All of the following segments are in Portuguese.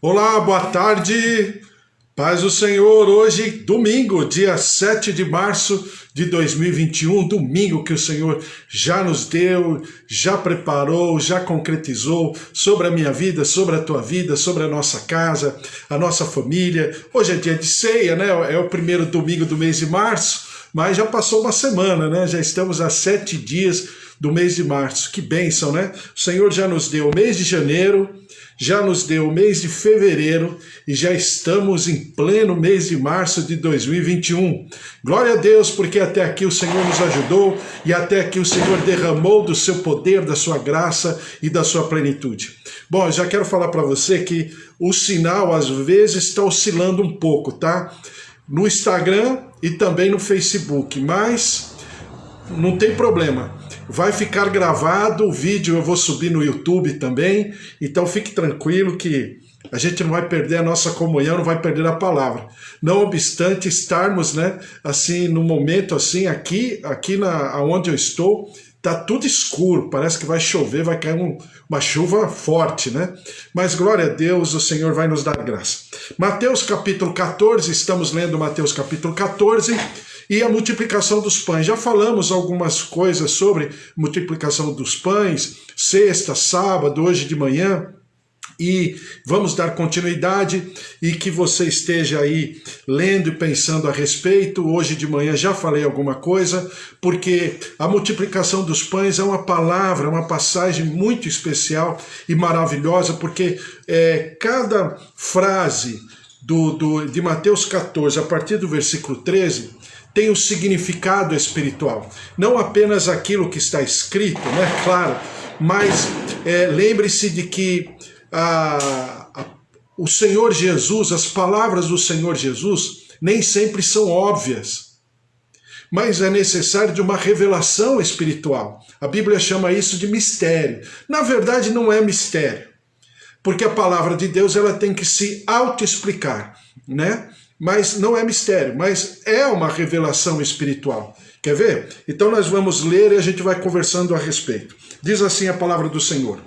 Olá, boa tarde, paz do Senhor. Hoje, domingo, dia 7 de março de 2021, domingo que o Senhor já nos deu, já preparou, já concretizou sobre a minha vida, sobre a tua vida, sobre a nossa casa, a nossa família. Hoje é dia de ceia, né? É o primeiro domingo do mês de março, mas já passou uma semana, né? Já estamos a 7 dias do mês de março. Que bênção, né? O Senhor já nos deu o mês de janeiro, já nos deu o mês de fevereiro e já estamos em pleno mês de março de 2021. Glória a Deus, porque até aqui o Senhor nos ajudou e até aqui o Senhor derramou do seu poder, da sua graça e da sua plenitude. Bom, eu já quero falar para você que o sinal às vezes está oscilando um pouco, tá? No Instagram e também no Facebook, mas não tem problema. Vai ficar gravado o vídeo, eu vou subir no YouTube também, então fique tranquilo que a gente não vai perder a nossa comunhão, não vai perder a palavra. Não obstante estarmos, né, assim, no momento assim, aqui onde eu estou, tá tudo escuro, parece que vai chover, vai cair uma chuva forte, né? Mas glória a Deus, o Senhor vai nos dar graça. Mateus capítulo 14, estamos lendo Mateus capítulo 14, e a multiplicação dos pães. Já falamos algumas coisas sobre multiplicação dos pães, sexta, sábado, hoje de manhã, e vamos dar continuidade e que você esteja aí lendo e pensando a respeito. Hoje de manhã já falei alguma coisa, porque a multiplicação dos pães é uma palavra, uma passagem muito especial e maravilhosa, porque cada frase de Mateus 14, a partir do versículo 13, tem um significado espiritual. Não apenas aquilo que está escrito, né? Claro, mas lembre-se de que o Senhor Jesus, as palavras do Senhor Jesus, nem sempre são óbvias, mas é necessário de uma revelação espiritual. A Bíblia chama isso de mistério. Na verdade, não é mistério, porque a palavra de Deus ela tem que se auto-explicar, né? Mas não é mistério, mas é uma revelação espiritual. Quer ver? Então nós vamos ler e a gente vai conversando a respeito. Diz assim a palavra do Senhor.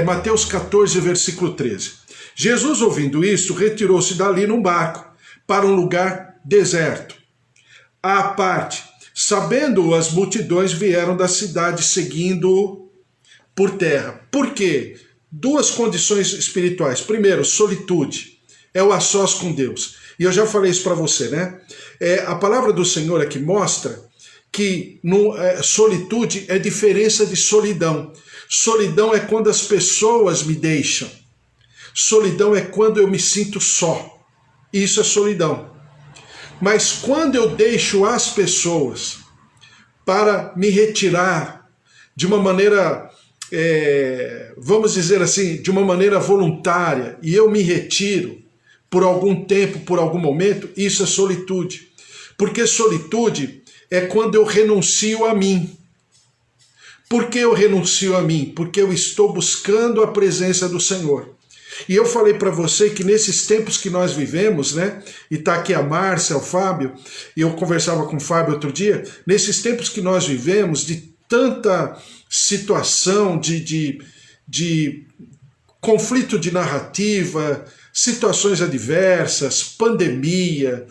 Mateus 14, versículo 13. Jesus, ouvindo isto, retirou-se dali num barco para um lugar deserto, à parte. Sabendo-o, as multidões vieram da cidade seguindo-o por terra. Por quê? Duas condições espirituais. Primeiro, solitude. É o a sós com Deus. E eu já falei isso para você, né? A palavra do Senhor aqui mostra que solitude é diferença de solidão. Solidão é quando as pessoas me deixam. Solidão é quando eu me sinto só. Isso é solidão. Mas quando eu deixo as pessoas para me retirar de uma maneira, vamos dizer assim, de uma maneira voluntária, e eu me retiro, por algum tempo, por algum momento, isso é solitude. Porque solitude é quando eu renuncio a mim. Por que eu renuncio a mim? Porque eu estou buscando a presença do Senhor. E eu falei para você que nesses tempos que nós vivemos, né? E está aqui a Márcia, o Fábio, e eu conversava com o Fábio outro dia, nesses tempos que nós vivemos, de tanta situação, de conflito de narrativa, situações adversas, pandemia,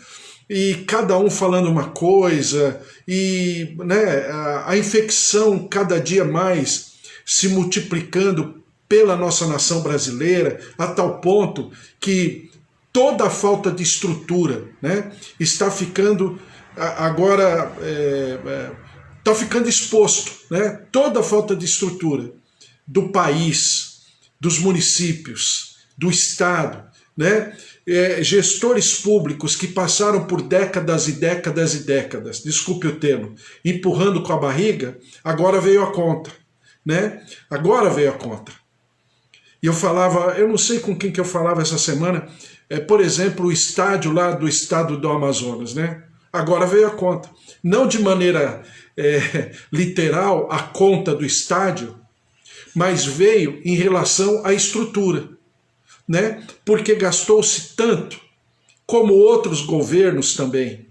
e cada um falando uma coisa, e né, a infecção cada dia mais se multiplicando pela nossa nação brasileira, a tal ponto que toda a falta de estrutura, né, está ficando agora, está ficando exposto, né, toda a falta de estrutura do país, dos municípios, do Estado, né? Gestores públicos que passaram por décadas e décadas e décadas, desculpe o termo, empurrando com a barriga, agora veio a conta, né? Agora veio a conta. E eu falava, eu não sei com quem que eu falava essa semana, por exemplo, o estádio lá do estado do Amazonas, né? Agora veio a conta. Não de maneira literal a conta do estádio, mas veio em relação à estrutura, né? Porque gastou-se tanto, como outros governos também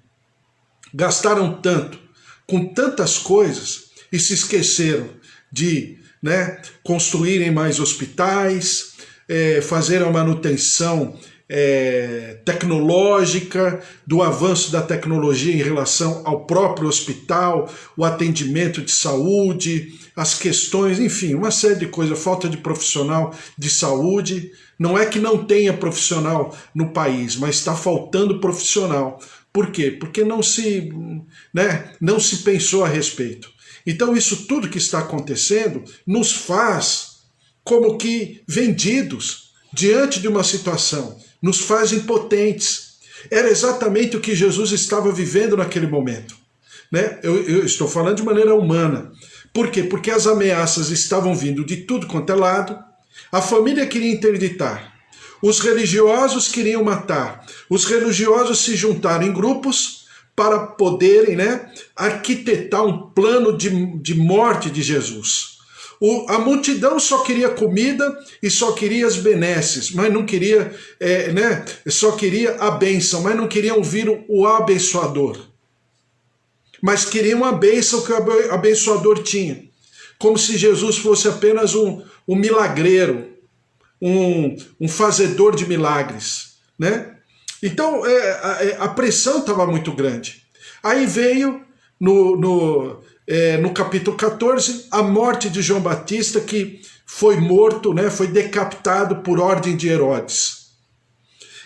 gastaram tanto, com tantas coisas, e se esqueceram de, né, construírem mais hospitais, fazer a manutenção tecnológica, do avanço da tecnologia em relação ao próprio hospital, o atendimento de saúde, as questões, enfim, uma série de coisas, falta de profissional de saúde. Não é que não tenha profissional no país, mas está faltando profissional. Por quê? Porque não se pensou a respeito. Então isso tudo que está acontecendo nos faz como que vendidos diante de uma situação, nos faz impotentes. Era exatamente o que Jesus estava vivendo naquele momento. Né? Eu estou falando de maneira humana. Por quê? Porque as ameaças estavam vindo de tudo quanto é lado, a família queria interditar, os religiosos queriam matar, os religiosos se juntaram em grupos para poderem arquitetar um plano de morte de Jesus. A multidão só queria comida e só queria as benesses, mas não queria, só queria a bênção, mas não queriam ouvir o abençoador. Mas queriam a bênção que o abençoador tinha. Como se Jesus fosse apenas um milagreiro, um fazedor de milagres. Né? Então a pressão estava muito grande. Aí veio no capítulo 14, a morte de João Batista, que foi morto, foi decapitado por ordem de Herodes.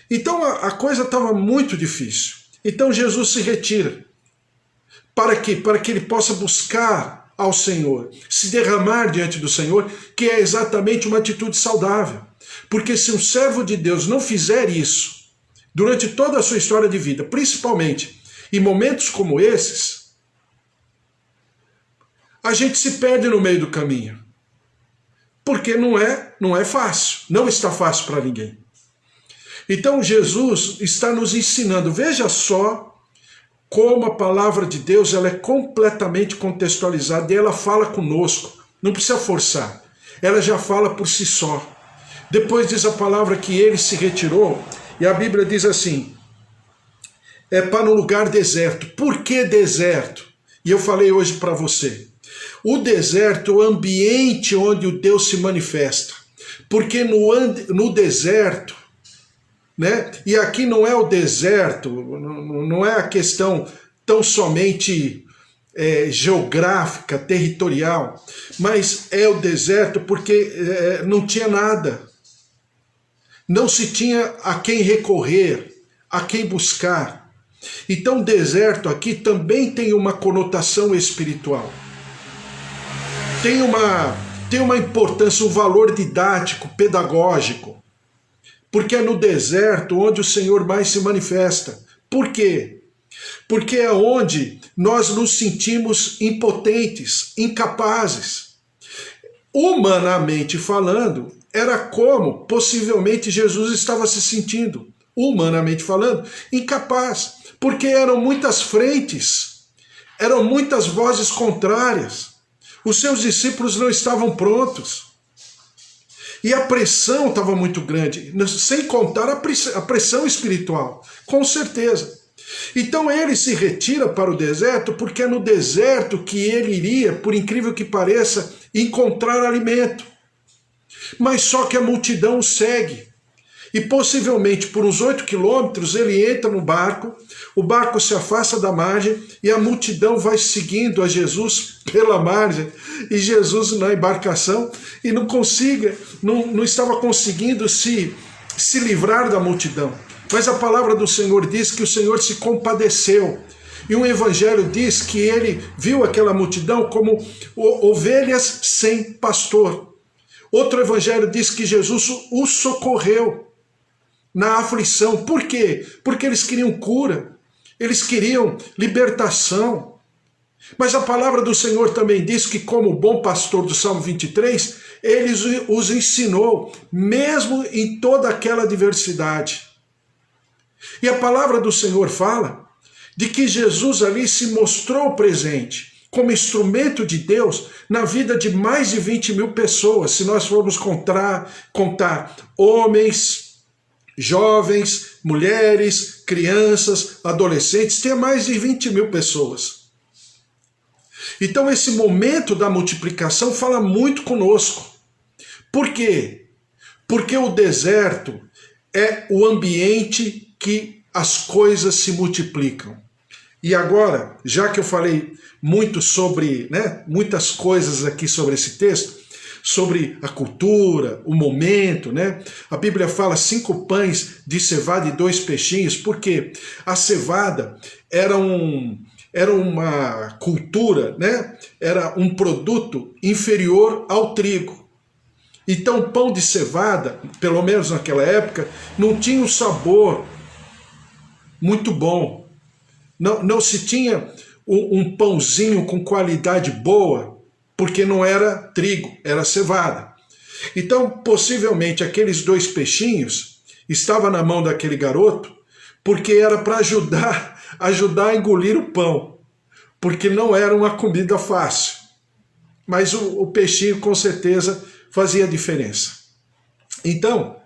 Então a coisa estava muito difícil. Então Jesus se retira. Para quê? Para que ele possa buscar ao Senhor, se derramar diante do Senhor, que é exatamente uma atitude saudável. Porque se um servo de Deus não fizer isso, durante toda a sua história de vida, principalmente em momentos como esses, a gente se perde no meio do caminho. Porque não é fácil, não está fácil para ninguém. Então Jesus está nos ensinando, veja só como a palavra de Deus ela é completamente contextualizada e ela fala conosco, não precisa forçar, ela já fala por si só. Depois diz a palavra que ele se retirou, e a Bíblia diz assim, para um lugar deserto. Por que deserto? E eu falei hoje para você, o deserto é o ambiente onde o Deus se manifesta, porque no deserto, e aqui não é o deserto, não é a questão tão somente geográfica, territorial, mas é o deserto porque não tinha nada. Não se tinha a quem recorrer, a quem buscar. Então deserto aqui também tem uma conotação espiritual. Tem uma importância, um valor didático, pedagógico. Porque é no deserto onde o Senhor mais se manifesta. Por quê? Porque é onde nós nos sentimos impotentes, incapazes. Humanamente falando, era como possivelmente Jesus estava se sentindo, humanamente falando, incapaz. Porque eram muitas frentes, eram muitas vozes contrárias. Os seus discípulos não estavam prontos. E a pressão estava muito grande, sem contar a pressão espiritual, com certeza. Então ele se retira para o deserto, porque é no deserto que ele iria, por incrível que pareça, encontrar alimento. Mas só que a multidão o segue. E possivelmente por uns 8 quilômetros ele entra no barco, o barco se afasta da margem e a multidão vai seguindo a Jesus pela margem, e Jesus na embarcação, e não estava conseguindo se livrar da multidão. Mas a palavra do Senhor diz que o Senhor se compadeceu. E um evangelho diz que ele viu aquela multidão como ovelhas sem pastor. Outro evangelho diz que Jesus o socorreu na aflição. Por quê? Porque eles queriam cura, eles queriam libertação. Mas a palavra do Senhor também diz que, como bom pastor do Salmo 23, ele os ensinou, mesmo em toda aquela adversidade. E a palavra do Senhor fala de que Jesus ali se mostrou presente, como instrumento de Deus na vida de mais de 20 mil pessoas, se nós formos contar homens, jovens, mulheres, crianças, adolescentes, tem mais de 20 mil pessoas. Então esse momento da multiplicação fala muito conosco. Por quê? Porque o deserto é o ambiente que as coisas se multiplicam. E agora, já que eu falei muito sobre, muitas coisas aqui sobre esse texto, sobre a cultura, o momento, a Bíblia fala 5 pães de cevada e 2 peixinhos, porque a cevada era uma cultura, era um produto inferior ao trigo. Então o pão de cevada, pelo menos naquela época, não tinha um sabor muito bom. Não se tinha um pãozinho com qualidade boa, porque não era trigo, era cevada. Então, possivelmente, aqueles 2 peixinhos estavam na mão daquele garoto, porque era para ajudar a engolir o pão, porque não era uma comida fácil. Mas o peixinho, com certeza, fazia diferença. Então,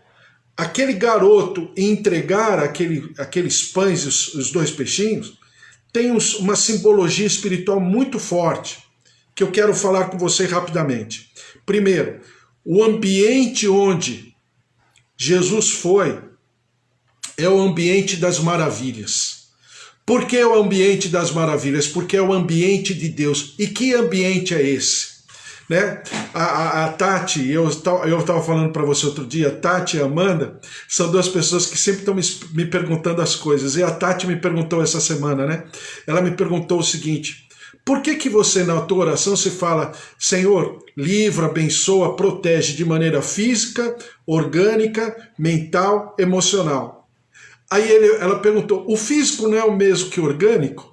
aquele garoto entregar aqueles pães, os 2 peixinhos, tem uma simbologia espiritual muito forte, que eu quero falar com você rapidamente. Primeiro, o ambiente onde Jesus foi é o ambiente das maravilhas. Por que o ambiente das maravilhas? Porque é o ambiente de Deus. E que ambiente é esse? A Tati, eu estava falando para você outro dia, a Tati e a Amanda são 2 pessoas que sempre estão me perguntando as coisas. E a Tati me perguntou essa semana, ela me perguntou o seguinte: por que você na tua oração se fala, Senhor, livra, abençoa, protege de maneira física, orgânica, mental, emocional? Aí ela perguntou, o físico não é o mesmo que o orgânico?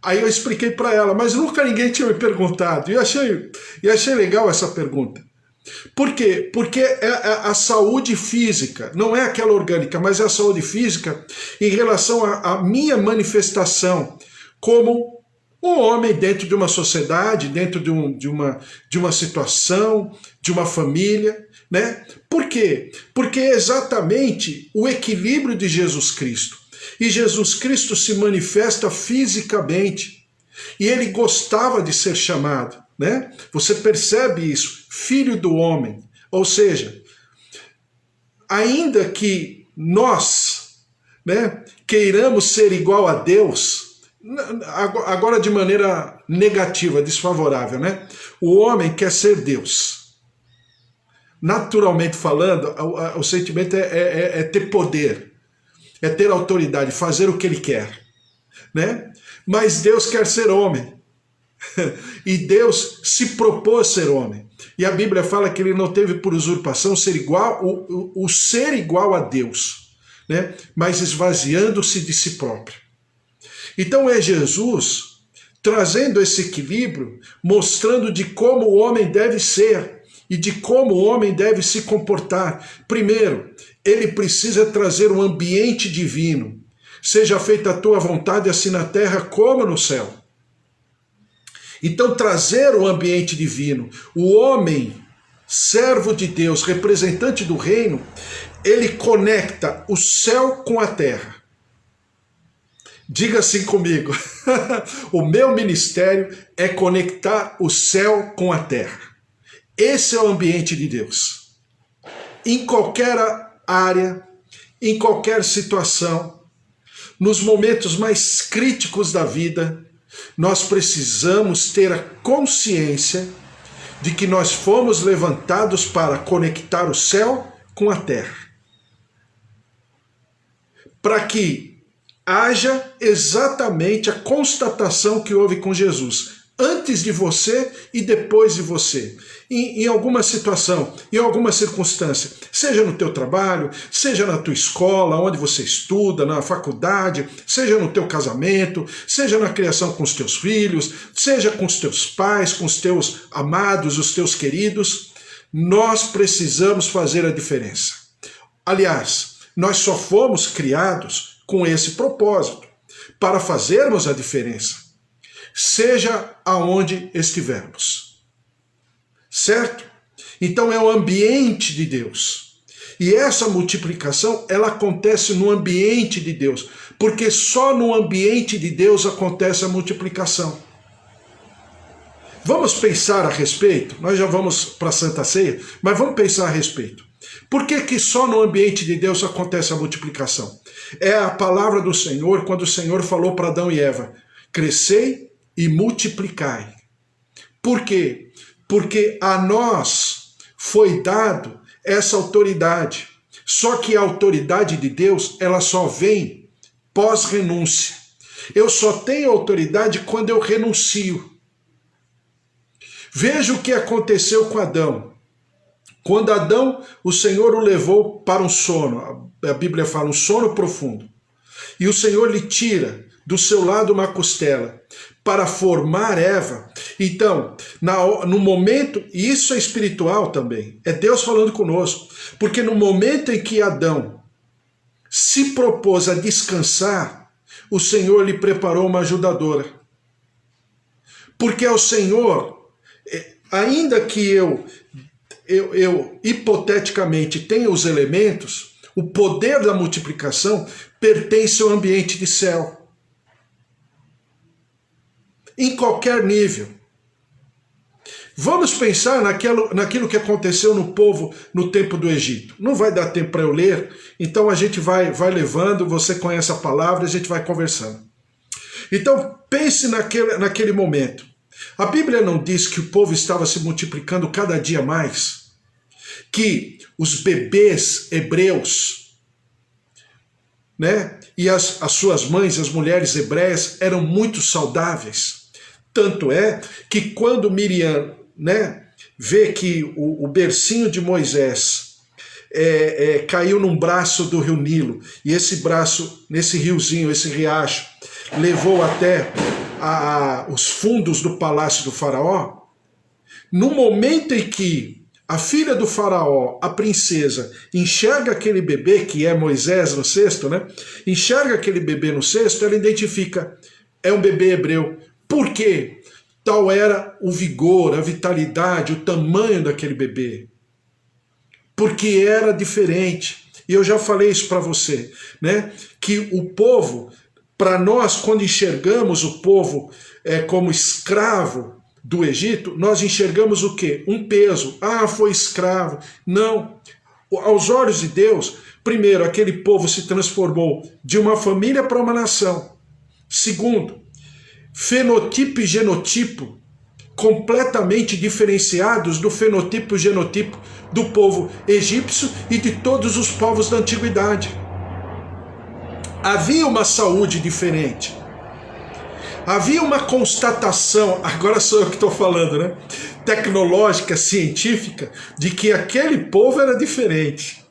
Aí eu expliquei para ela, mas nunca ninguém tinha me perguntado. E achei legal essa pergunta. Por quê? Porque é a saúde física, não é aquela orgânica, mas é a saúde física em relação à minha manifestação como um homem dentro de uma sociedade, dentro de uma situação, de uma família, Por quê? Porque é exatamente o equilíbrio de Jesus Cristo. E Jesus Cristo se manifesta fisicamente. E ele gostava de ser chamado, Você percebe isso, filho do homem. Ou seja, ainda que nós, queiramos ser igual a Deus, agora de maneira negativa, desfavorável, O homem quer ser Deus. Naturalmente falando, o sentimento é ter poder, é ter autoridade, fazer o que ele quer, Mas Deus quer ser homem. E Deus se propôs ser homem. E a Bíblia fala que ele não teve por usurpação ser igual, o ser igual a Deus, Mas esvaziando-se de si próprio. Então é Jesus trazendo esse equilíbrio, mostrando de como o homem deve ser e de como o homem deve se comportar. Primeiro, ele precisa trazer um ambiente divino. Seja feita a tua vontade, assim na terra como no céu. Então, trazer o ambiente divino. O homem, servo de Deus, representante do reino, ele conecta o céu com a terra. Diga assim comigo, o meu ministério é conectar o céu com a terra. Esse é o ambiente de Deus. Em qualquer área, em qualquer situação, nos momentos mais críticos da vida, nós precisamos ter a consciência de que nós fomos levantados para conectar o céu com a terra. Para que haja exatamente a constatação que houve com Jesus, antes de você e depois de você, em alguma situação, em alguma circunstância, seja no teu trabalho, seja na tua escola, onde você estuda, na faculdade, seja no teu casamento, seja na criação com os teus filhos, seja com os teus pais, com os teus amados, os teus queridos, nós precisamos fazer a diferença. Aliás, nós só fomos criados com esse propósito, para fazermos a diferença, seja aonde estivermos. Certo? Então é o ambiente de Deus. E essa multiplicação, ela acontece no ambiente de Deus, porque só no ambiente de Deus acontece a multiplicação. Vamos pensar a respeito? Nós já vamos para a Santa Ceia, mas vamos pensar a respeito. Por que que só no ambiente de Deus acontece a multiplicação? É a palavra do Senhor, quando o Senhor falou para Adão e Eva, crescei e multiplicai. Por quê? Porque a nós foi dado essa autoridade. Só que a autoridade de Deus, ela só vem pós-renúncia. Eu só tenho autoridade quando eu renuncio. Veja o que aconteceu com Adão. Quando Adão, o Senhor o levou para um sono, a Bíblia fala um sono profundo, e o Senhor lhe tira do seu lado uma costela para formar Eva. Então, no momento, e isso é espiritual também, é Deus falando conosco, porque no momento em que Adão se propôs a descansar, o Senhor lhe preparou uma ajudadora. Porque ao Senhor, ainda que eu hipoteticamente tenha os elementos, o poder da multiplicação pertence ao ambiente de céu. Em qualquer nível. Vamos pensar naquilo que aconteceu no povo no tempo do Egito. Não vai dar tempo para eu ler, então a gente vai levando, você conhece a palavra, a gente vai conversando. Então pense naquele momento. A Bíblia não diz que o povo estava se multiplicando cada dia mais? Que os bebês hebreus, né, e as suas mães, as mulheres hebreias, eram muito saudáveis. Tanto é que quando Miriam, né, vê que o bercinho de Moisés caiu num braço do rio Nilo, e esse braço, nesse riozinho, esse riacho, levou até os fundos do palácio do faraó, no momento em que a filha do faraó, a princesa, enxerga aquele bebê, que é Moisés no cesto, né? Enxerga aquele bebê no cesto, ela identifica, é um bebê hebreu. Por quê? Tal era o vigor, a vitalidade, o tamanho daquele bebê. Porque era diferente. E eu já falei isso para você, né? Que o povo, para nós, quando enxergamos o povo como escravo do Egito, nós enxergamos o quê? Um peso. Ah, foi escravo. Não. Aos olhos de Deus, primeiro, aquele povo se transformou de uma família para uma nação. Segundo, fenotipo e genotipo completamente diferenciados do fenotipo e genotipo do povo egípcio e de todos os povos da antiguidade. Havia uma saúde diferente. Havia uma constatação, agora sou eu que estou falando, né? Tecnológica, científica, de que aquele povo era diferente.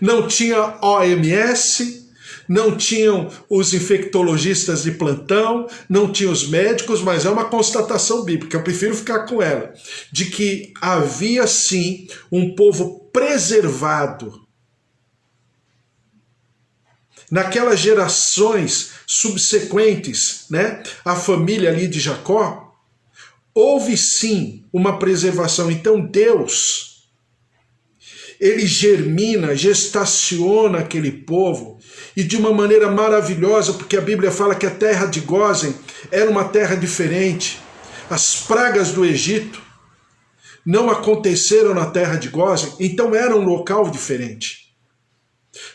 Não tinha OMS, não tinham os infectologistas de plantão, não tinham os médicos, mas é uma constatação bíblica, eu prefiro ficar com ela, de que havia sim um povo preservado. Naquelas gerações subsequentes, né, à família ali de Jacó, houve sim uma preservação. Então Deus, ele germina, gestaciona aquele povo, e de uma maneira maravilhosa, porque a Bíblia fala que a terra de Gósen era uma terra diferente. As pragas do Egito não aconteceram na terra de Gósen, então era um local diferente.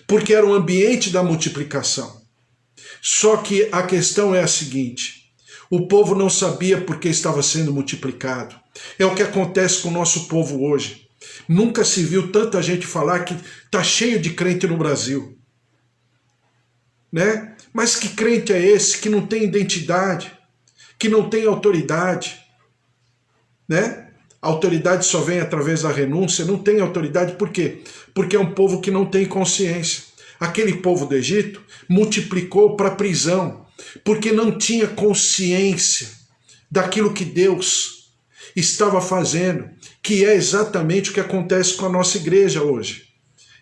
Porque era um ambiente da multiplicação. Só que a questão é a seguinte, o povo não sabia por que estava sendo multiplicado. É o que acontece com o nosso povo hoje. Nunca se viu tanta gente falar que está cheio de crente no Brasil. Né? Mas que crente é esse que não tem identidade, que não tem autoridade? Né? A autoridade só vem através da renúncia, não tem autoridade, por quê? Porque é um povo que não tem consciência. Aquele povo do Egito multiplicou para a prisão, porque não tinha consciência daquilo que Deus estava fazendo, que é exatamente o que acontece com a nossa igreja hoje.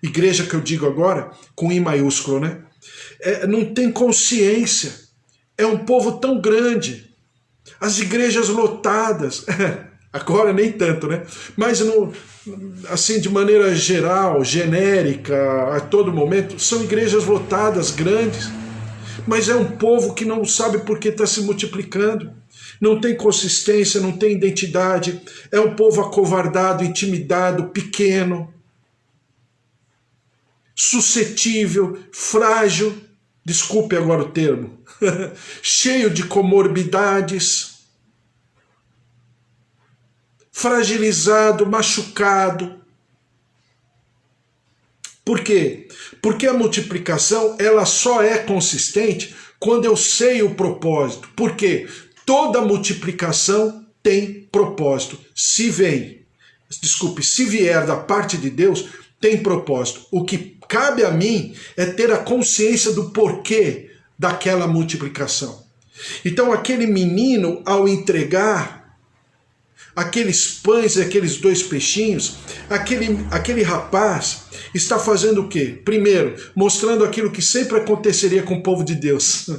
Igreja que eu digo agora, com I maiúsculo, né? Não tem consciência, é um povo tão grande, as igrejas lotadas, agora nem tanto, né? Mas assim, de maneira geral, genérica, a todo momento, são igrejas lotadas, grandes, mas é um povo que não sabe por que está se multiplicando, não tem consistência, não tem identidade, é um povo acovardado, intimidado, pequeno. suscetível, frágil, desculpe agora o termo, cheio de comorbidades, fragilizado, machucado. Por quê? Porque a multiplicação ela só é consistente quando eu sei o propósito. Por quê? Toda multiplicação tem propósito. Se vier da parte de Deus, tem propósito. O que cabe a mim é ter a consciência do porquê daquela multiplicação. Então aquele menino, ao entregar aqueles pães e aqueles 2 peixinhos, aquele rapaz está fazendo o quê? Primeiro, mostrando aquilo que sempre aconteceria com o povo de Deus.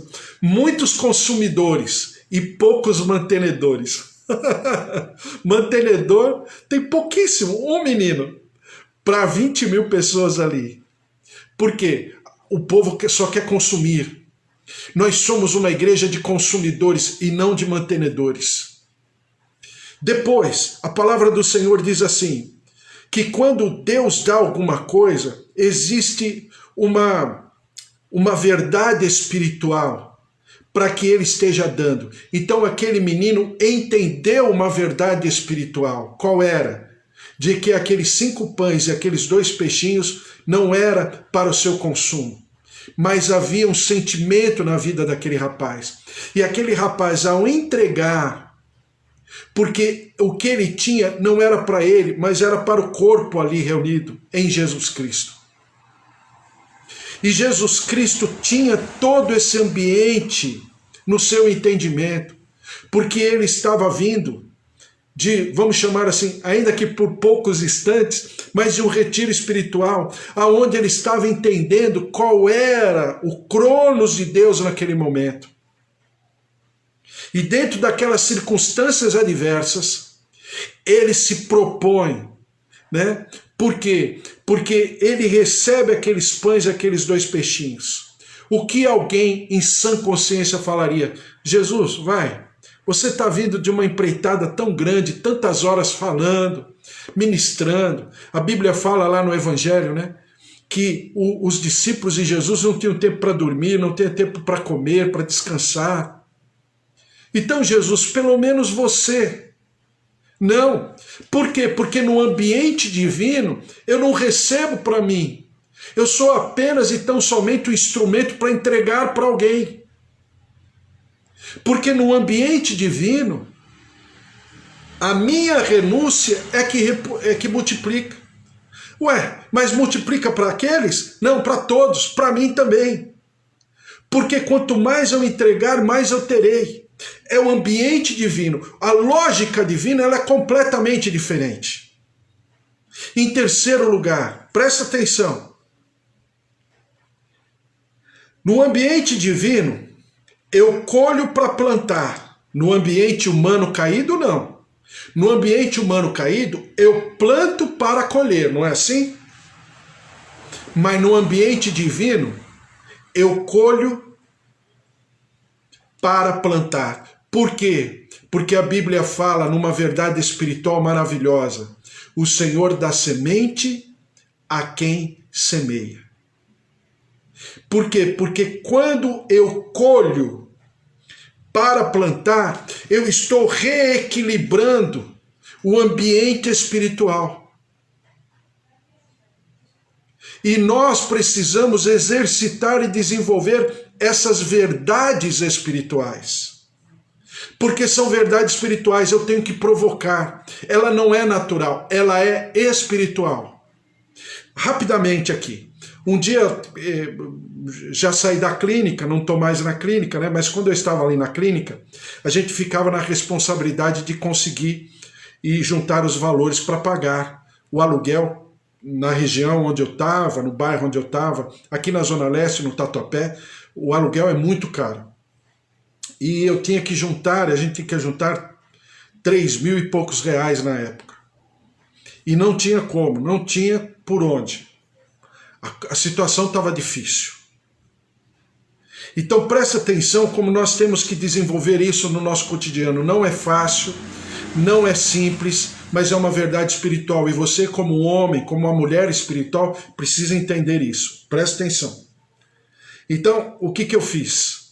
Muitos consumidores e poucos mantenedores. Mantenedor tem pouquíssimo, um menino, para 20 mil pessoas ali. Por quê? O povo só quer consumir. Nós somos uma igreja de consumidores e não de mantenedores. Depois, a palavra do Senhor diz assim, que quando Deus dá alguma coisa, existe uma verdade espiritual para que ele esteja dando. Então aquele menino entendeu uma verdade espiritual. Qual era? De que aqueles 5 pães e aqueles 2 peixinhos não era para o seu consumo. Mas havia um sentimento na vida daquele rapaz. E aquele rapaz, ao entregar, porque o que ele tinha não era para ele, mas era para o corpo ali reunido em Jesus Cristo. E Jesus Cristo tinha todo esse ambiente no seu entendimento, porque ele estava vindo de, vamos chamar assim, ainda que por poucos instantes, mas de um retiro espiritual, aonde ele estava entendendo qual era o cronos de Deus naquele momento. E dentro daquelas circunstâncias adversas, ele se propõe, né? Por quê? Porque ele recebe aqueles pães e aqueles 2 peixinhos. O que alguém em sã consciência falaria? Jesus, vai, você está vindo de uma empreitada tão grande, tantas horas falando, ministrando. A Bíblia fala lá no Evangelho, né? Que os discípulos de Jesus não tinham tempo para dormir, não tinham tempo para comer, para descansar. Então, Jesus, pelo menos você. Não. Por quê? Porque no ambiente divino eu não recebo para mim. Eu sou apenas e tão somente um instrumento para entregar para alguém. Porque no ambiente divino, a minha renúncia é que multiplica. Ué, mas multiplica para aqueles? Não, para todos, para mim também. Porque quanto mais eu entregar, mais eu terei. É o ambiente divino. A lógica divina ela é completamente diferente. Em terceiro lugar, presta atenção. No ambiente divino, eu colho para plantar. No ambiente humano caído, não. No ambiente humano caído, eu planto para colher, não é assim? Mas no ambiente divino, eu colho para plantar. Por quê? Porque a Bíblia fala numa verdade espiritual maravilhosa. O Senhor dá semente a quem semeia. Por quê? Porque quando eu colho para plantar, eu estou reequilibrando o ambiente espiritual. E nós precisamos exercitar e desenvolver essas verdades espirituais. Porque são verdades espirituais, eu tenho que provocar. Ela não é natural, ela é espiritual. Rapidamente aqui. Um dia, já saí da clínica, não estou mais na clínica, né? Mas quando eu estava ali na clínica, a gente ficava na responsabilidade de conseguir e juntar os valores para pagar o aluguel na região onde eu estava, no bairro onde eu estava, aqui na Zona Leste, no Tatuapé, o aluguel é muito caro. E eu tinha que juntar, a gente tinha que juntar 3 mil e poucos reais na época. E não tinha como, não tinha por onde. A situação estava difícil. Então presta atenção como nós temos que desenvolver isso no nosso cotidiano. Não é fácil, não é simples, mas é uma verdade espiritual. E você, como homem, como uma mulher espiritual, precisa entender isso. Presta atenção. Então, o que eu fiz?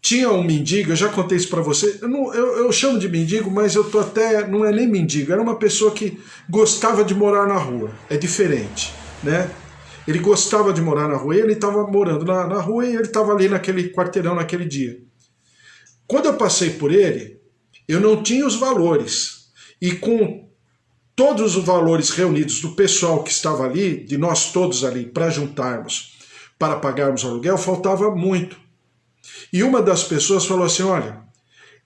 Tinha um mendigo, eu já contei isso para você, eu chamo de mendigo, mas eu tô até, não é nem mendigo, era uma pessoa que gostava de morar na rua, é diferente, né? Ele gostava de morar na rua, ele estava morando na rua e ele estava ali naquele quarteirão naquele dia. Quando eu passei por ele, eu não tinha os valores, e com todos os valores reunidos do pessoal que estava ali, de nós todos ali, para juntarmos, para pagarmos o aluguel, faltava muito. E uma das pessoas falou assim, olha,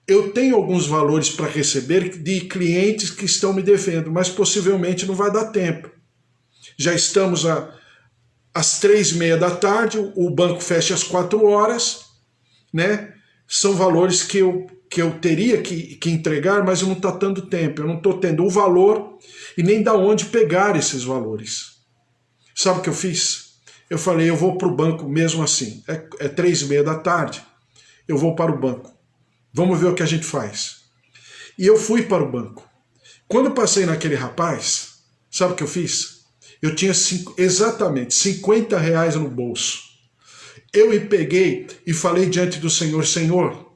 eu tenho alguns valores para receber de clientes que estão me devendo, mas possivelmente não vai dar tempo. Já estamos às 3:30 da tarde, o banco fecha às 4 horas, né? São valores que eu teria que entregar, mas eu não estou dando tempo, eu não estou tendo o valor e nem da onde pegar esses valores. Sabe o que eu fiz? Eu falei, eu vou para o banco mesmo assim, é 3:30 da tarde, eu vou para o banco. Vamos ver o que a gente faz. E eu fui para o banco. Quando eu passei naquele rapaz, sabe o que eu fiz? Eu tinha exatamente R$ 50 no bolso. Eu me peguei e falei diante do Senhor, Senhor,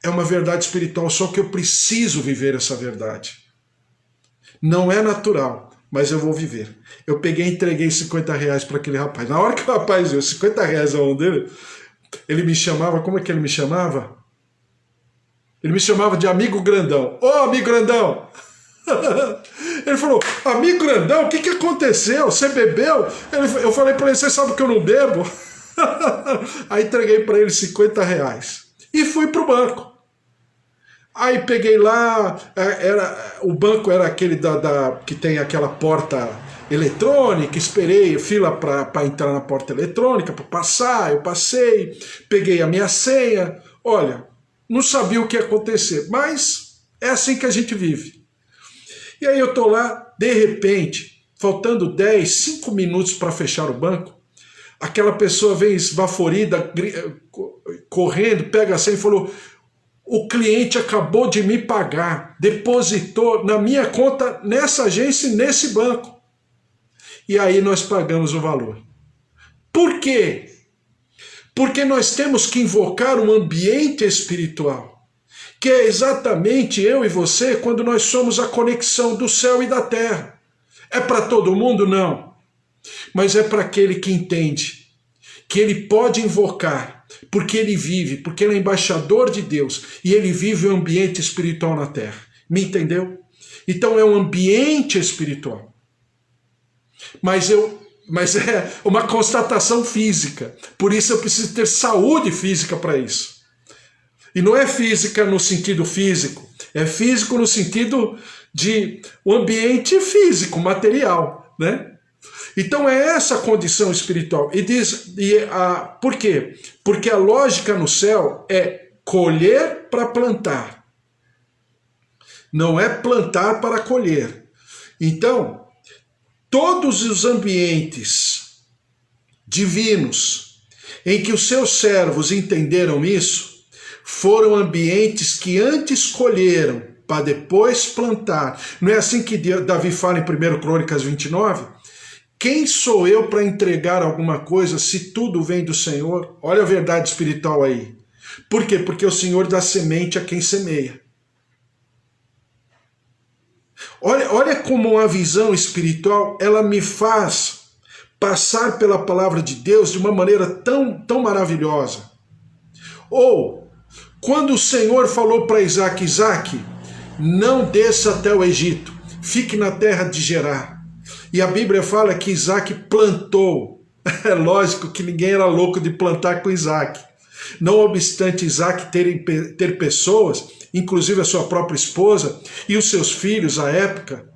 é uma verdade espiritual, só que eu preciso viver essa verdade. Não é natural, mas eu vou viver. Eu peguei e entreguei R$ 50 para aquele rapaz. Na hora que o rapaz viu R$ 50 na mão dele, ele me chamava, como é que ele me chamava? Ele me chamava de amigo grandão. Ô, amigo grandão! Ele falou, amigo grandão, o que aconteceu? Você bebeu? Eu falei para ele, você sabe que eu não bebo? Aí entreguei para ele R$ 50 e fui para o banco. Aí peguei lá, o banco era aquele que tem aquela porta eletrônica, esperei fila para entrar na porta eletrônica, para passar, eu passei, peguei a minha senha, olha, não sabia o que ia acontecer, mas é assim que a gente vive. E aí eu tô lá, de repente, faltando 5 minutos para fechar o banco, aquela pessoa vem esbaforida, correndo, pega a senha e falou, o cliente acabou de me pagar, depositou na minha conta, nessa agência e nesse banco. E aí nós pagamos o valor. Por quê? Porque nós temos que invocar um ambiente espiritual, que é exatamente eu e você quando nós somos a conexão do céu e da terra. É para todo mundo? Não. Mas é para aquele que entende, que ele pode invocar, porque ele vive, porque ele é embaixador de Deus, e ele vive o um ambiente espiritual na terra. Me entendeu? Então é um ambiente espiritual. Mas é uma constatação física. Por isso eu preciso ter saúde física para isso. E não é física no sentido físico, é físico no sentido de um ambiente físico, material, né? Então é essa a condição espiritual. Por quê? Porque a lógica no céu é colher para plantar. Não é plantar para colher. Então, todos os ambientes divinos em que os seus servos entenderam isso, foram ambientes que antes colheram para depois plantar. Não é assim que Davi fala em 1 Crônicas 29? Quem sou eu para entregar alguma coisa se tudo vem do Senhor? Olha a verdade espiritual aí. Por quê? Porque o Senhor dá semente a quem semeia. Olha como a visão espiritual, ela me faz passar pela palavra de Deus de uma maneira tão maravilhosa. Ou, quando o Senhor falou para Isaac, Isaac, não desça até o Egito, fique na terra de Gerar. E a Bíblia fala que Isaac plantou. É lógico que ninguém era louco de plantar com Isaac. Não obstante Isaac ter pessoas, inclusive a sua própria esposa e os seus filhos à época,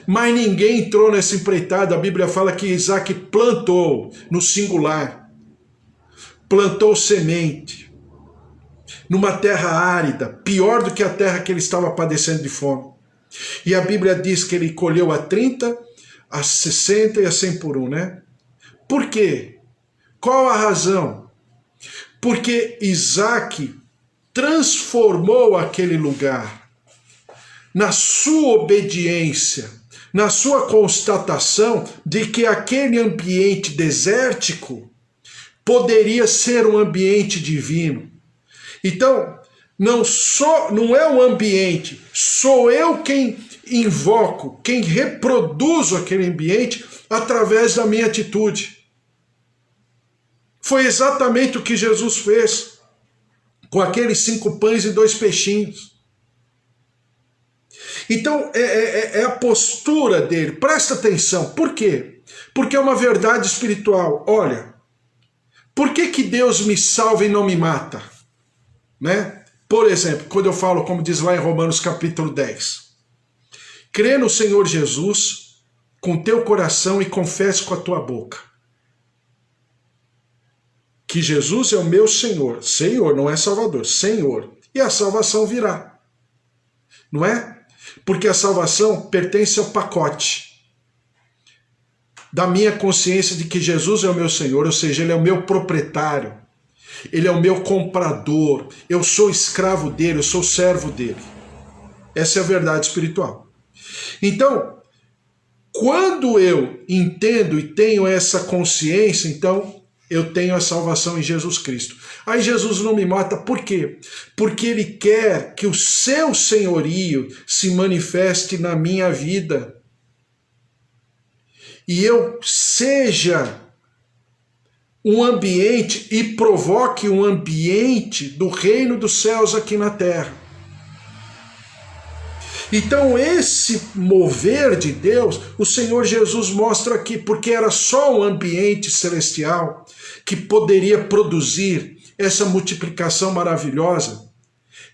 mas ninguém entrou nessa empreitada. A Bíblia fala que Isaac plantou, no singular, plantou semente, numa terra árida, pior do que a terra que ele estava padecendo de fome. E a Bíblia diz que ele colheu a 30, a 60 e a 100 por um, né? Por quê? Qual a razão? Porque Isaac transformou aquele lugar. na sua obediência, na sua constatação de que aquele ambiente desértico poderia ser um ambiente divino. Então, não é o ambiente, sou eu quem invoco, quem reproduzo aquele ambiente através da minha atitude. Foi exatamente o que Jesus fez com aqueles 5 pães e 2 peixinhos. Então, é a postura dele. Presta atenção. Por quê? Porque é uma verdade espiritual. Olha, por que Deus me salva e não me mata? Né? Por exemplo, quando eu falo, como diz lá em Romanos capítulo 10, crê no Senhor Jesus com teu coração e confesse com a tua boca que Jesus é o meu Senhor. Senhor, não é Salvador, Senhor. E a salvação virá. Não é? Porque a salvação pertence ao pacote da minha consciência de que Jesus é o meu Senhor, ou seja, Ele é o meu proprietário, Ele é o meu comprador, eu sou escravo dele, eu sou servo dele. Essa é a verdade espiritual. Então, quando eu entendo e tenho essa consciência, então eu tenho a salvação em Jesus Cristo. Aí Jesus não me mata, por quê? Porque Ele quer que o seu senhorio se manifeste na minha vida. E eu seja um ambiente e provoque um ambiente do reino dos céus aqui na terra. Então esse mover de Deus, o Senhor Jesus mostra aqui, porque era só um ambiente celestial que poderia produzir essa multiplicação maravilhosa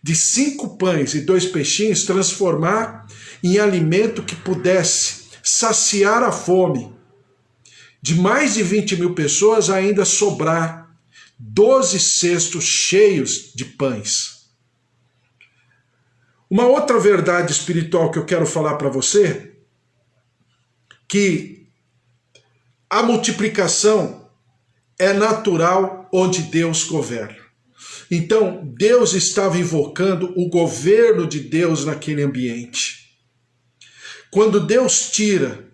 de 5 pães e 2 peixinhos, transformar em alimento que pudesse saciar a fome de mais de 20 mil pessoas, ainda sobrar 12 cestos cheios de pães. Uma outra verdade espiritual que eu quero falar para você, que a multiplicação é natural onde Deus governa. Então, Deus estava invocando o governo de Deus naquele ambiente. Quando Deus tira,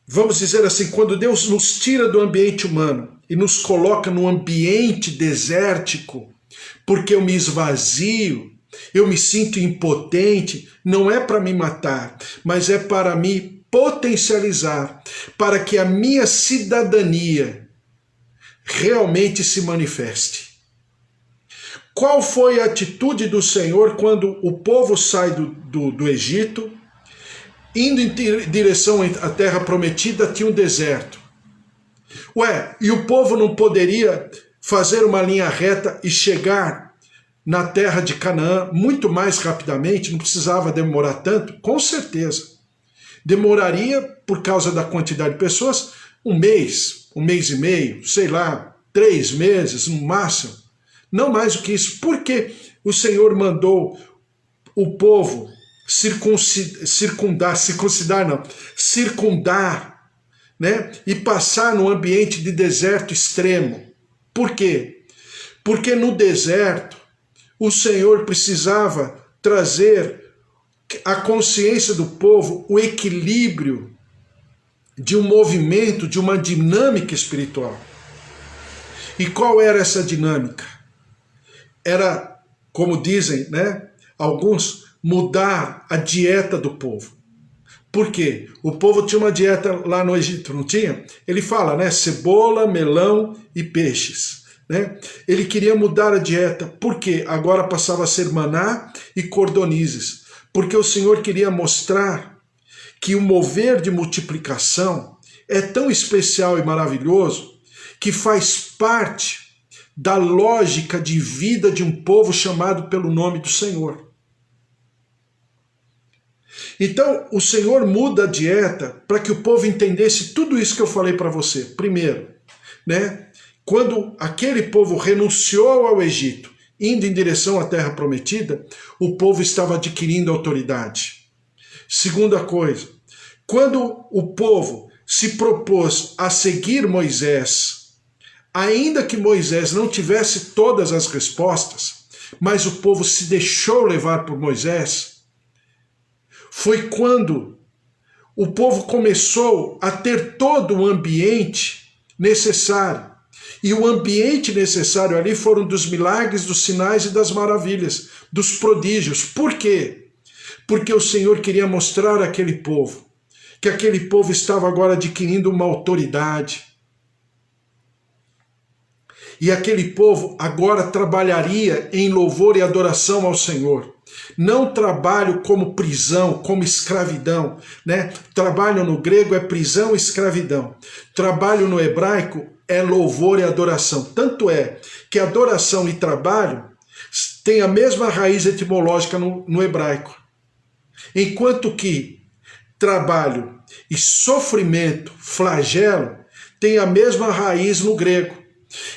vamos dizer assim, quando Deus nos tira do ambiente humano e nos coloca num ambiente desértico, porque eu me esvazio, eu me sinto impotente, não é para me matar, mas é para me potencializar, para que a minha cidadania realmente se manifeste. Qual foi a atitude do Senhor quando o povo sai do Egito, indo em direção à terra prometida, tinha um deserto? E o povo não poderia fazer uma linha reta e chegar na terra de Canaã muito mais rapidamente? Não precisava demorar tanto? Com certeza. Demoraria, por causa da quantidade de pessoas, um mês e meio, sei lá, 3 meses no máximo. Não mais do que isso. Porque o Senhor mandou o povo circundar, né? E passar num ambiente de deserto extremo. Por quê? Porque no deserto o Senhor precisava trazer à consciência do povo o equilíbrio de um movimento, de uma dinâmica espiritual. E qual era essa dinâmica? Era, como dizem, né, alguns, mudar a dieta do povo. Por quê? O povo tinha uma dieta lá no Egito, não tinha? Ele fala, né? Cebola, melão e peixes. Né? Ele queria mudar a dieta. Por quê? Agora passava a ser maná e cordonizes. Porque o Senhor queria mostrar que o mover de multiplicação é tão especial e maravilhoso que faz parte da lógica de vida de um povo chamado pelo nome do Senhor. Então, o Senhor muda a dieta para que o povo entendesse tudo isso que eu falei para você. Primeiro, né, quando aquele povo renunciou ao Egito, indo em direção à terra prometida, o povo estava adquirindo autoridade. Segunda coisa, quando o povo se propôs a seguir Moisés, ainda que Moisés não tivesse todas as respostas, mas o povo se deixou levar por Moisés, foi quando o povo começou a ter todo o ambiente necessário. E o ambiente necessário ali foram dos milagres, dos sinais e das maravilhas, dos prodígios. Por quê? Porque o Senhor queria mostrar àquele povo que aquele povo estava agora adquirindo uma autoridade. E aquele povo agora trabalharia em louvor e adoração ao Senhor. Não trabalho como prisão, como escravidão, né? Trabalho no grego é prisão e escravidão. Trabalho no hebraico é louvor e adoração. Tanto é que adoração e trabalho têm a mesma raiz etimológica no hebraico. Enquanto que trabalho e sofrimento, flagelo, têm a mesma raiz no grego.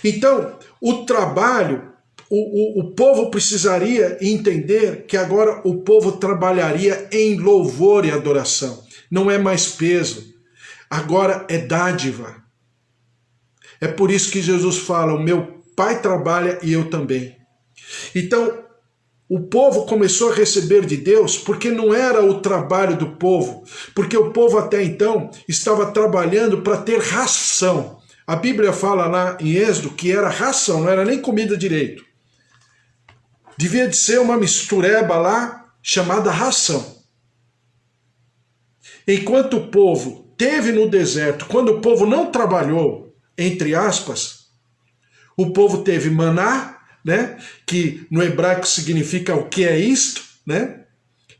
Então, o trabalho, o povo precisaria entender que agora o povo trabalharia em louvor e adoração. Não é mais peso, agora é dádiva. É por isso que Jesus fala, o meu Pai trabalha e eu também. Então, o povo começou a receber de Deus porque não era o trabalho do povo, porque o povo até então estava trabalhando para ter ração. A Bíblia fala lá em Êxodo que era ração, não era nem comida direito. Devia de ser uma mistureba lá chamada ração. Enquanto o povo teve no deserto, quando o povo não trabalhou, entre aspas, o povo teve maná, né, que no hebraico significa o que é isto, né?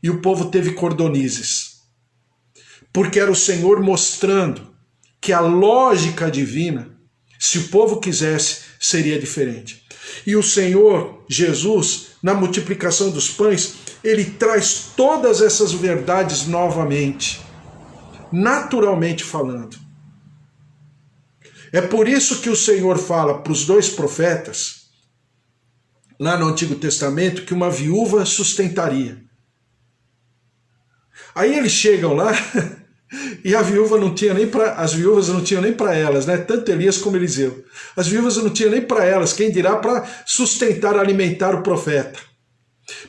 E o povo teve cordonizes. Porque era o Senhor mostrando que a lógica divina, se o povo quisesse, seria diferente. E o Senhor Jesus, na multiplicação dos pães, ele traz todas essas verdades novamente, naturalmente falando. É por isso que o Senhor fala para os dois profetas, lá no Antigo Testamento, que uma viúva sustentaria. Aí eles chegam lá e a viúva não tinha nem para, as viúvas não tinham nem para elas, né? Tanto Elias como Eliseu. As viúvas não tinham nem para elas, quem dirá para sustentar, alimentar o profeta.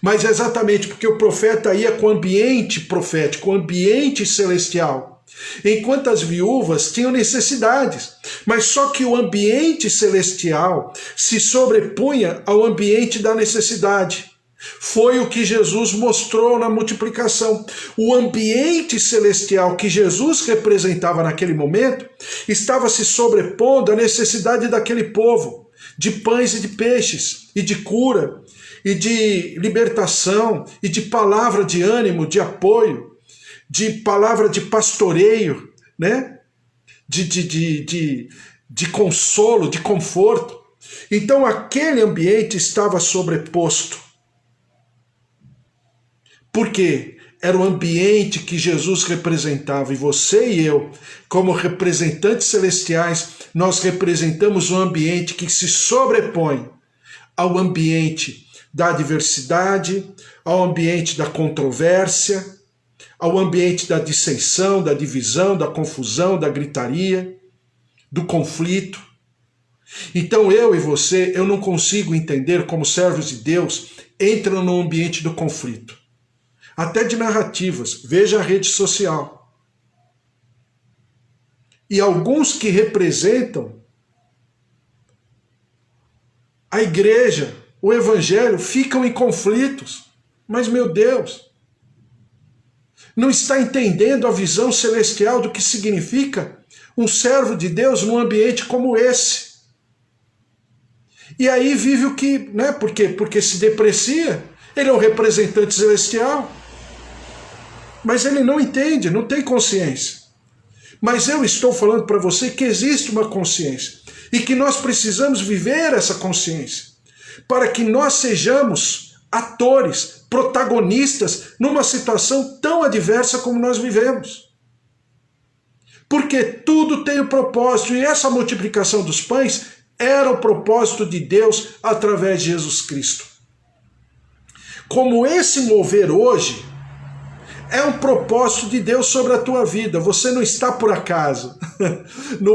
Mas é exatamente porque o profeta ia com o ambiente profético, com o ambiente celestial. Enquanto as viúvas tinham necessidades, mas só que o ambiente celestial se sobrepunha ao ambiente da necessidade. Foi o que Jesus mostrou na multiplicação. O ambiente celestial que Jesus representava naquele momento estava se sobrepondo à necessidade daquele povo, de pães e de peixes, e de cura, e de libertação, e de palavra de ânimo, de apoio, de palavra de pastoreio, né? de consolo, de conforto. Então aquele ambiente estava sobreposto. Por quê? Era o ambiente que Jesus representava, e você e eu, como representantes celestiais, nós representamos um ambiente que se sobrepõe ao ambiente da adversidade, ao ambiente da controvérsia, ao ambiente da dissensão, da divisão, da confusão, da gritaria, do conflito. Então eu e você, eu não consigo entender como servos de Deus entram no ambiente do conflito. Até de narrativas, veja a rede social. E alguns que representam a igreja, o evangelho, ficam em conflitos. Mas, meu Deus, não está entendendo a visão celestial do que significa um servo de Deus num ambiente como esse. E aí vive o que, né? Por quê? Porque se deprecia. Ele é um representante celestial. Mas ele não entende, não tem consciência. Mas eu estou falando para você que existe uma consciência e que nós precisamos viver essa consciência para que nós sejamos atores, protagonistas numa situação tão adversa como nós vivemos. Porque tudo tem o propósito, e essa multiplicação dos pães era o propósito de Deus através de Jesus Cristo. Como esse mover hoje é um propósito de Deus sobre a tua vida. Você não está por acaso.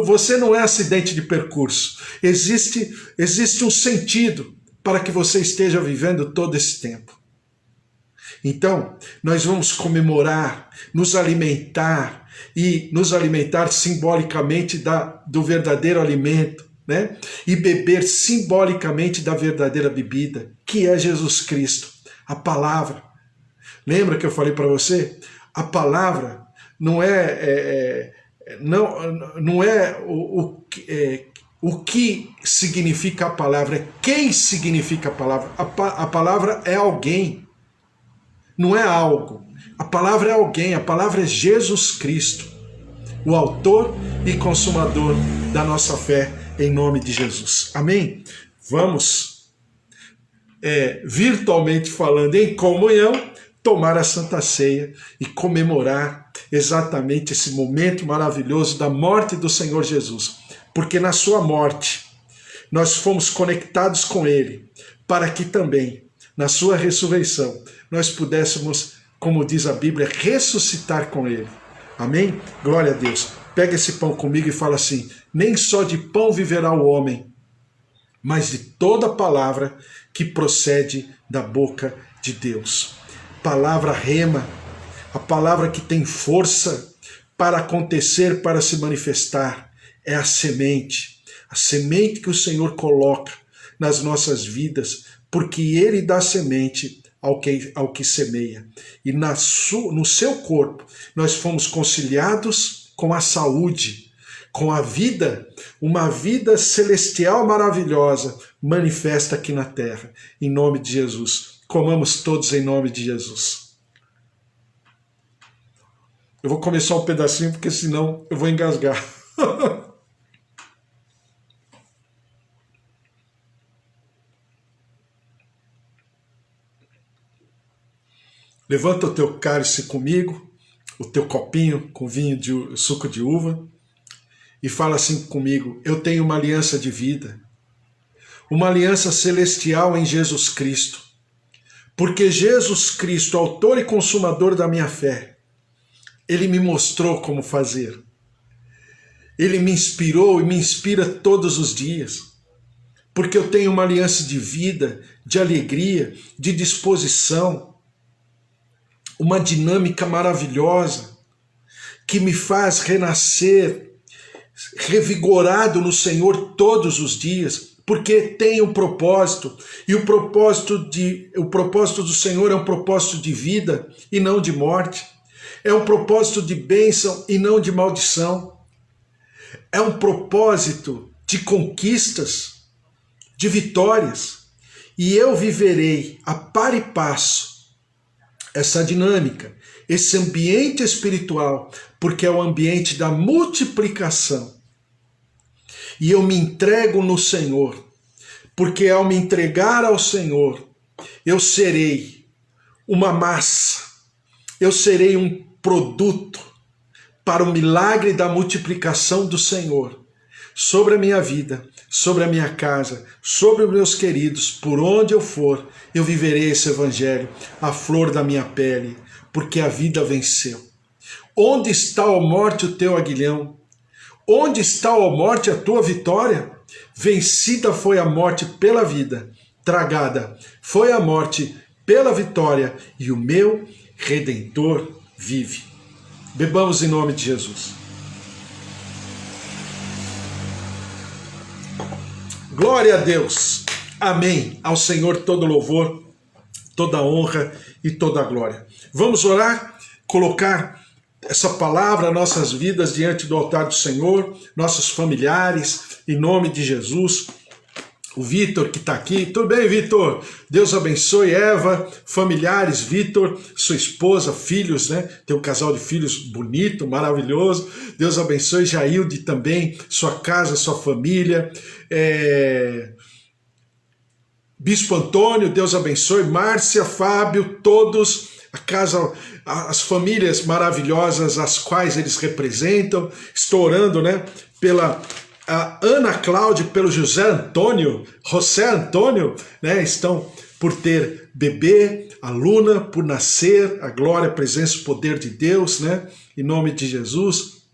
Você não é acidente de percurso. Existe um sentido para que você esteja vivendo todo esse tempo. Então, nós vamos comemorar, nos alimentar e nos alimentar simbolicamente do verdadeiro alimento, né? E beber simbolicamente da verdadeira bebida, que é Jesus Cristo, a palavra. Lembra que eu falei para você? A palavra não é o que significa a palavra, é quem significa a palavra. A palavra é alguém, não é algo. A palavra é alguém, a palavra é Jesus Cristo, o autor e consumador da nossa fé, em nome de Jesus. Amém? Vamos, virtualmente falando, em comunhão, tomar a Santa Ceia e comemorar exatamente esse momento maravilhoso da morte do Senhor Jesus. Porque na sua morte nós fomos conectados com Ele, para que também, na sua ressurreição, nós pudéssemos, como diz a Bíblia, ressuscitar com Ele. Amém? Glória a Deus. Pega esse pão comigo e fala assim: nem só de pão viverá o homem, mas de toda palavra que procede da boca de Deus. Palavra rema, a palavra que tem força para acontecer, para se manifestar, é a semente que o Senhor coloca nas nossas vidas, porque Ele dá semente ao que semeia. E no seu corpo nós fomos conciliados com a saúde, com a vida, uma vida celestial maravilhosa, manifesta aqui na terra, em nome de Jesus. Comamos todos em nome de Jesus. Eu vou comer só um pedacinho, porque senão eu vou engasgar. Levanta o teu cálice comigo, o teu copinho com vinho de suco de uva, e fala assim comigo: eu tenho uma aliança de vida, uma aliança celestial em Jesus Cristo, porque Jesus Cristo, autor e consumador da minha fé, Ele me mostrou como fazer. Ele me inspirou e me inspira todos os dias, porque eu tenho uma aliança de vida, de alegria, de disposição, uma dinâmica maravilhosa que me faz renascer, revigorado no Senhor todos os dias, porque tem um propósito, e o propósito do Senhor é um propósito de vida e não de morte, é um propósito de bênção e não de maldição, é um propósito de conquistas, de vitórias, e eu viverei a par e passo essa dinâmica, esse ambiente espiritual, porque é o ambiente da multiplicação. E eu me entrego no Senhor, porque ao me entregar ao Senhor, eu serei uma massa, eu serei um produto para o milagre da multiplicação do Senhor sobre a minha vida, sobre a minha casa, sobre os meus queridos, por onde eu for, eu viverei esse evangelho, a flor da minha pele, porque a vida venceu. Onde está, ó morte, o teu aguilhão? Onde está, ó morte, a tua vitória? Vencida foi a morte pela vida, tragada foi a morte pela vitória, e o meu Redentor vive. Bebamos em nome de Jesus. Glória a Deus. Amém. Ao Senhor todo louvor, toda honra e toda glória. Vamos orar, colocar essa palavra, nossas vidas diante do altar do Senhor, nossos familiares, em nome de Jesus. O Vitor que está aqui. Tudo bem, Vitor? Deus abençoe. Eva, familiares, Vitor, sua esposa, filhos, né? Tem um casal de filhos bonito, maravilhoso. Deus abençoe. Jailde também, sua casa, sua família. Bispo Antônio, Deus abençoe. Márcia, Fábio, todos, a casa, as famílias maravilhosas as quais eles representam. Estou orando, né? Pela a Ana Cláudia, pelo José Antônio, né, estão por ter bebê, a Luna por nascer, a glória, a presença, o poder de Deus, né, em nome de Jesus.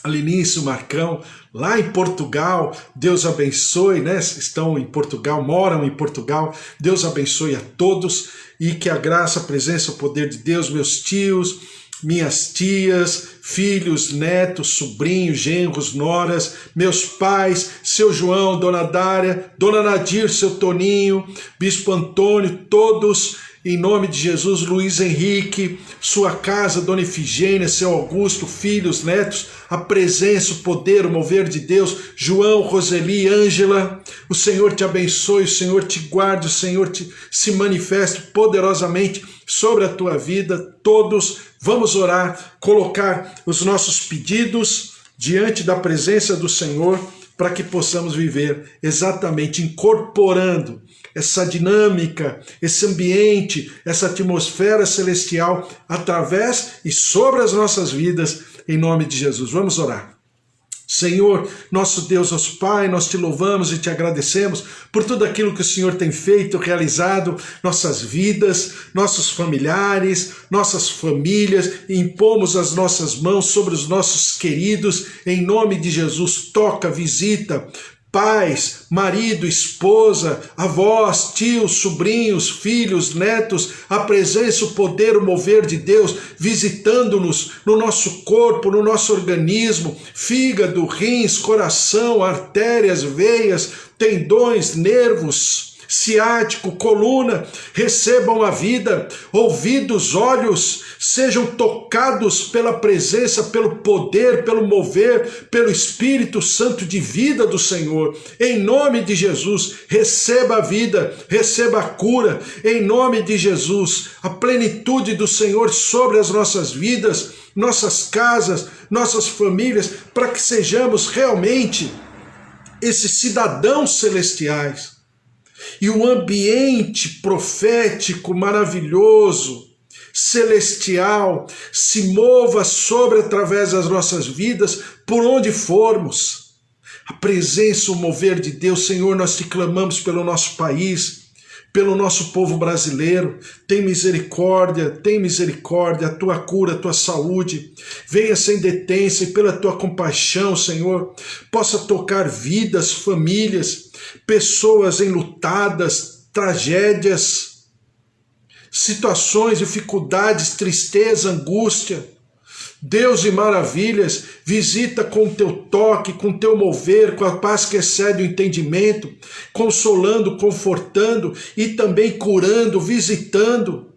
Alinício, Marcão, lá em Portugal, Deus abençoe, né? Estão em Portugal, moram em Portugal, Deus abençoe a todos e que a graça, a presença, o poder de Deus, meus tios, minhas tias, filhos, netos, sobrinhos, genros, noras, meus pais, seu João, dona Dária, dona Nadir, seu Toninho, bispo Antônio, todos em nome de Jesus, Luiz Henrique, sua casa, dona Efigênia, seu Augusto, filhos, netos, a presença, o poder, o mover de Deus, João, Roseli, Ângela, o Senhor te abençoe, o Senhor te guarde, o Senhor se manifeste poderosamente sobre a tua vida, todos, vamos orar, colocar os nossos pedidos diante da presença do Senhor, para que possamos viver exatamente incorporando essa dinâmica, esse ambiente, essa atmosfera celestial através e sobre as nossas vidas, em nome de Jesus. Vamos orar. Senhor, nosso Deus, nosso Pai, nós te louvamos e te agradecemos por tudo aquilo que o Senhor tem feito, realizado, nossas vidas, nossos familiares, nossas famílias, e impomos as nossas mãos sobre os nossos queridos, em nome de Jesus, toca, visita, pais, marido, esposa, avós, tios, sobrinhos, filhos, netos, a presença, o poder, o mover de Deus, visitando-nos no nosso corpo, no nosso organismo, fígado, rins, coração, artérias, veias, tendões, nervos, ciático, coluna, recebam a vida, ouvidos, olhos, sejam tocados pela presença, pelo poder, pelo mover, pelo Espírito Santo de vida do Senhor. Em nome de Jesus, receba a vida, receba a cura, em nome de Jesus, a plenitude do Senhor sobre as nossas vidas, nossas casas, nossas famílias, para que sejamos realmente esses cidadãos celestiais. E o ambiente profético maravilhoso, celestial, se mova sobre através das nossas vidas, por onde formos. A presença, o mover de Deus, Senhor, nós te clamamos pelo nosso país, pelo nosso povo brasileiro. Tem misericórdia, a tua cura, a tua saúde. Venha sem detência e pela tua compaixão, Senhor, possa tocar vidas, famílias, pessoas enlutadas, tragédias, situações, dificuldades, tristeza, angústia. Deus e maravilhas, visita com o teu toque, com o teu mover, com a paz que excede o entendimento, consolando, confortando e também curando, visitando.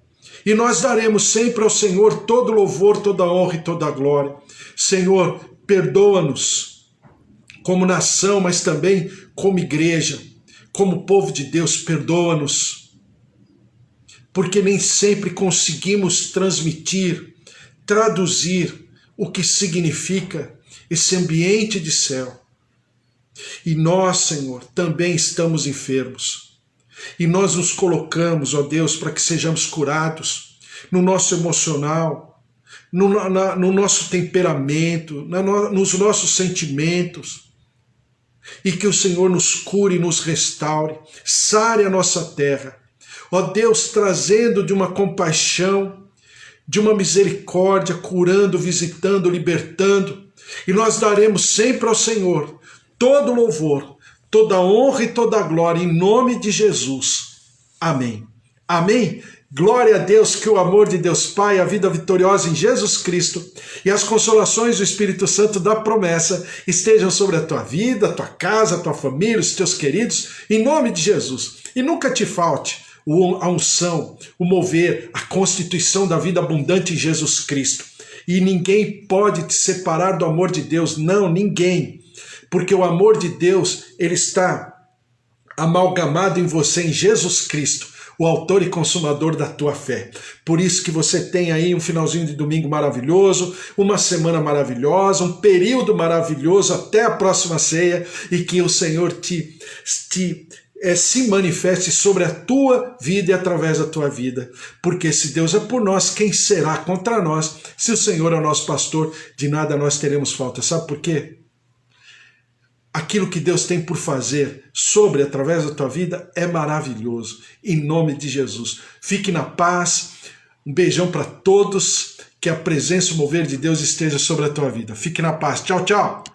E nós daremos sempre ao Senhor todo louvor, toda honra e toda glória. Senhor, perdoa-nos como nação, mas também como igreja, como povo de Deus, perdoa-nos, porque nem sempre conseguimos transmitir, traduzir o que significa esse ambiente de céu. E nós, Senhor, também estamos enfermos. E nós nos colocamos, ó Deus, para que sejamos curados no nosso emocional, no nosso temperamento, nos nossos sentimentos. E que o Senhor nos cure e nos restaure, sare a nossa terra. Ó Deus, trazendo de uma compaixão, de uma misericórdia, curando, visitando, libertando. E nós daremos sempre ao Senhor todo louvor, toda honra e toda glória, em nome de Jesus. Amém. Amém. Glória a Deus, que o amor de Deus Pai, a vida vitoriosa em Jesus Cristo e as consolações do Espírito Santo da promessa estejam sobre a tua vida, a tua casa, a tua família, os teus queridos, em nome de Jesus. E nunca te falte a unção, o mover, a constituição da vida abundante em Jesus Cristo. E ninguém pode te separar do amor de Deus, não, ninguém. Porque o amor de Deus, ele está amalgamado em você, em Jesus Cristo, o autor e consumador da tua fé. Por isso que você tem aí um finalzinho de domingo maravilhoso, uma semana maravilhosa, um período maravilhoso até a próxima ceia, e que o Senhor se manifeste sobre a tua vida e através da tua vida. Porque se Deus é por nós, quem será contra nós? Se o Senhor é o nosso pastor, de nada nós teremos falta. Sabe por quê? Aquilo que Deus tem por fazer sobre, através da tua vida, é maravilhoso. Em nome de Jesus. Fique na paz. Um beijão para todos. que a presença e o mover de Deus esteja sobre a tua vida. Fique na paz. Tchau, tchau.